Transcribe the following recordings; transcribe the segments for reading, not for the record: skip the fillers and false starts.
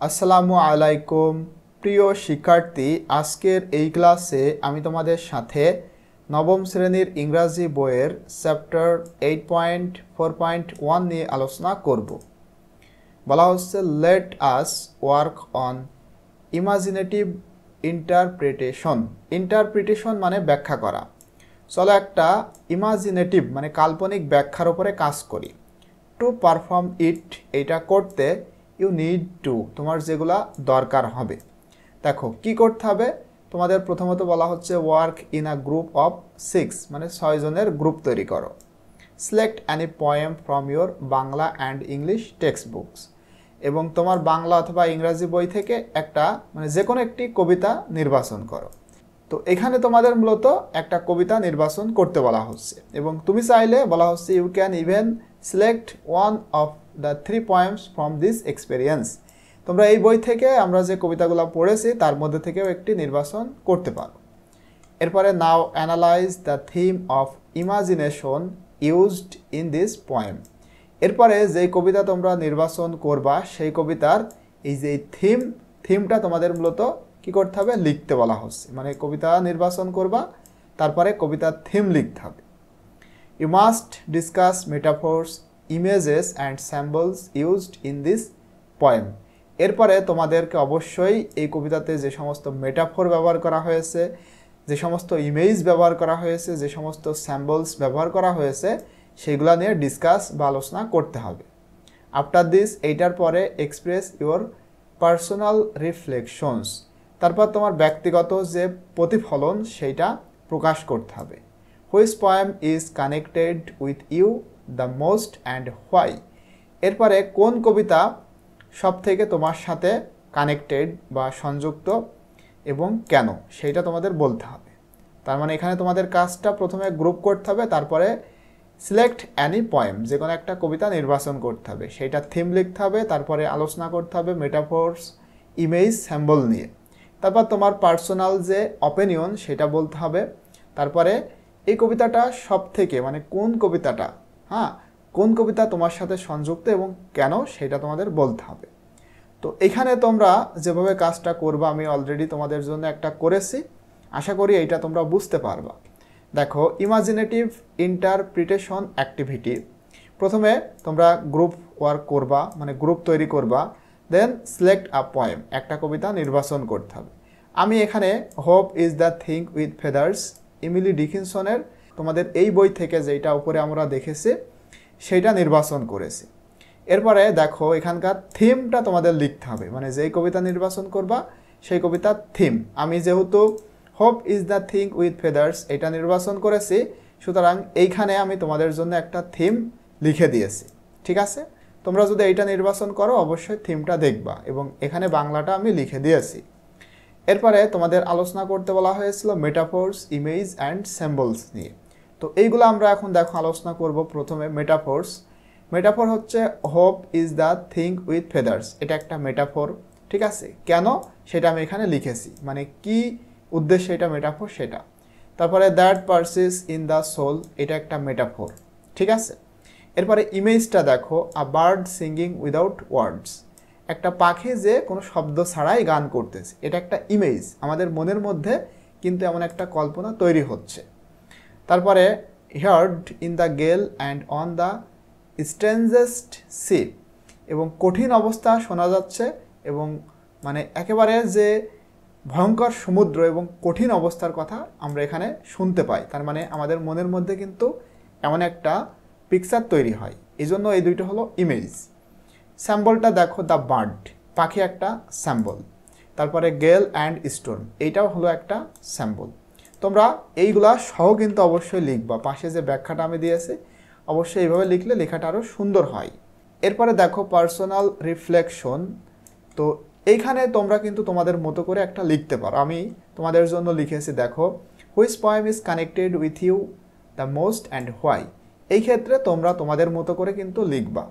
আসসালামু আলাইকুম প্রিয় শিক্ষার্থী, আজকের এই ক্লাসে আমি তোমাদের সাথে নবম শ্রেণীর ইংরাজি বইয়ের চ্যাপ্টার 8.4.1 নিয়ে আলোচনা করব। বলা হচ্ছে let us work on imaginative interpretation. Interpretation মানে ব্যাখ্যা করা। চলো একটা ইমাজিনেটিভ মানে কাল্পনিক ব্যাখ্যার উপরে কাজ করি। টু পারফর্ম ইট, এটা করতে ইউ নিড টু, তোমার যেগুলা দরকার হবে। দেখো কি করতে হবে, তোমাদের প্রথমত বলা হচ্ছে work in a group of 6, মানে 6 জনের গ্রুপ তৈরি করো। Select any poem from your Bangla and English text books, এবং তোমার বাংলা অথবা ইংরাজি বই থেকে একটা মানে যে কোনো একটি কবিতা নির্বাচন করো। তো এখানে তোমাদের মূলত একটা কবিতা নির্বাচন করতে বলা হচ্ছে, এবং তুমি চাইলে বলা হচ্ছে you can even select one of the 3 poems from this experience. তোমরা এই বই থেকে আমরা যে কবিতাগুলো পড়েছি তার মধ্যে থেকেও একটি নির্বাচন করতে পারো। এরপরে now analyse the theme of imagination used in this poem. এরপরে যেই কবিতা তোমরা নির্বাচন করবা সেই কবিতার এই যে থিমটা তোমাদের মূলত কি করতে হবে, লিখতে বলা হচ্ছে। মানে কবিতা নির্বাচন করবা, তারপরে কবিতার থিম লিখতে হবে। You must discuss metaphors, images and symbols used in this poem. এরপরে তোমাদেরকে অবশ্যই এই কবিতাতে যে সমস্ত মেটাফোর ব্যবহার করা হয়েছে, যে সমস্ত ইমেজ ব্যবহার করা হয়েছে, যে সমস্ত স্যাম্বলস ব্যবহার করা হয়েছে, সেগুলো নিয়ে ডিসকাস বা আলোচনা করতে হবে। আফটার দিস, এইটার পরে এক্সপ্রেস ইউর পার্সোনাল রিফ্লেকশনস, তারপর তোমার ব্যক্তিগত যে প্রতিফলন সেইটা প্রকাশ করতে হবে। Which poem is connected with you the most and why. এরপরে কোন কবিতা সব থেকে তোমার সাথে কানেক্টেড বা সংযুক্ত এবং কেন, সেইটা তোমাদের বলতে হবে। তার মানে এখানে তোমাদের কাজটা প্রথমে গ্রুপ করতে হবে, তারপরে সিলেক্ট অ্যানি পোয়েম, যে কোনো একটা কবিতা নির্বাচন করতে হবে, সেইটা থিম লিখতে হবে, তারপরে আলোচনা করতে হবে মেটাফোর্স, ইমেজ, স্যাম্বল নিয়ে। তারপর তোমার পার্সোনাল যে অপিনিয়ন সেটা বলতে হবে। তারপরে এই কবিতাটা সব থেকে মানে কোন কবিতাটা, কোন কবিতা তোমার সাথে সংযুক্ত এবং কেন, সেটা তোমাদের বলতে হবে। তো এখানে তোমরা যেভাবে কাজটা করবে আমি অলরেডি তোমাদের জন্য একটা করেছি, আশা করি এইটা তোমরা বুঝতে পারবা। দেখো, ইমাজিনেটিভ ইন্টারপ্রিটেশন অ্যাক্টিভিটি, প্রথমে তোমরা গ্রুপ ওয়ার্ক করবা, মানে গ্রুপ তৈরি করবা। দেন সিলেক্ট আ পোয়েম, একটা কবিতা নির্বাচন করতে হবে। আমি এখানে hope is the thing with feathers, Emily ডিকিনসনের তোমাদের এই বই থেকে যেটা উপরে আমরা দেখেছি সেইটা নির্বাচন করেছি। এরপরে দেখো এখানকার থিমটা তোমাদের লিখতে হবে, মানে যেই কবিতা নির্বাচন করবা সেই কবিতার থিম। আমি যেহেতু hope is the thing with feathers এটা নির্বাচন করেছি, সুতরাং এইখানে আমি তোমাদের জন্য একটা থিম লিখে দিয়েছি। ঠিক আছে, তোমরা যদি এইটা নির্বাচন করো অবশ্যই থিমটা দেখবা, এবং এখানে বাংলাটা আমি লিখে দিয়েছি। এরপরে তোমাদের আলোচনা করতে বলা হয়েছিল মেটাফোর্স, ইমেজ অ্যান্ড সিম্বলস নিয়ে। তো এইগুলো আমরা এখন দেখো আলোচনা করব। প্রথমে মেটাফোর্স। মেটাফোর হচ্ছে hope is the thing with feathers, এটা একটা মেটাফোর। ঠিক আছে, কেন সেটা আমি এখানে লিখেছি, মানে কি উদ্দেশ্যে এটা মেটাফোর সেটা। তারপরে দ্যাট পারসিস ইন দ্য সোল, এটা একটা মেটাফোর। ঠিক আছে, এরপরে ইমেজটা দেখো, আ বার্ড সিঙ্গিং উইদাউট ওয়ার্ডস, একটা পাখি যে কোনো শব্দ ছাড়াই গান করতেছে, এটা একটা ইমেজ। আমাদের মনের মধ্যে কিন্তু এমন একটা কল্পনা তৈরি হচ্ছে। তারপরে হার্ড ইন দ্য গেল অ্যান্ড অন দ্য স্ট্রেঞ্জেস্ট সি, এবং কঠিন অবস্থা শোনা যাচ্ছে, এবং মানে একেবারে যে ভয়ঙ্কর সমুদ্র এবং কঠিন অবস্থার কথা আমরা এখানে শুনতে পাই। তার মানে আমাদের মনের মধ্যে কিন্তু এমন একটা পিকচার তৈরি হয়, এই জন্য এই দুইটা হলো ইমেজ। স্যাম্বলটা দেখো, দ্য বার্ড, পাখি একটা স্যাম্বল। তারপরে গেল অ্যান্ড স্টোর্ম, এইটাও হলো একটা স্যাম্বল। তোমরা এইগুলা সহ কিন্তু অবশ্যই লিখবা, পাশে যে ব্যাখ্যাটা আমি দিয়েছি অবশ্যই এইভাবে লিখলে লেখাটা আরও সুন্দর হয়। এরপরে দেখো পার্সোনাল রিফ্লেকশন। তো এইখানে তোমরা কিন্তু তোমাদের মতো করে একটা লিখতে পারো, আমি তোমাদের জন্য লিখেছি। দেখো, which poem is connected with you the most and why. এই ক্ষেত্রে তোমরা তোমাদের মতো করে কিন্তু লিখবা।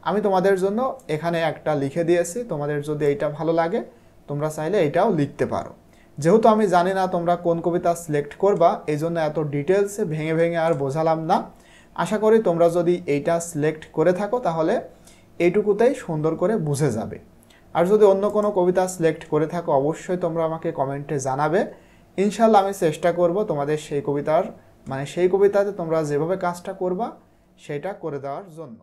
আমি তোমাদের জন্য এখানে একটা লিখে দিয়েছি, তোমাদের যদি এইটা ভালো লাগে তোমরা চাইলে এইটাও লিখতে পারো। যেহেতু আমি জানি না তোমরা কোন কবিতা সিলেক্ট করবা, এই জন্য এত ডিটেলসে ভেঙে ভেঙে আর বোঝালাম না। আশা করি তোমরা যদি এইটা সিলেক্ট করে থাকো তাহলে এইটুকুতেই সুন্দর করে বুঝে যাবে। আর যদি অন্য কোনো কবিতা সিলেক্ট করে থাকো অবশ্যই তোমরা আমাকে কমেন্টে জানাবে। ইনশাল্লাহ আমি চেষ্টা করব তোমাদের সেই কবিতাতে তোমরা যেভাবে কাজটা করবা সেটা করে দেওয়ার জন্য।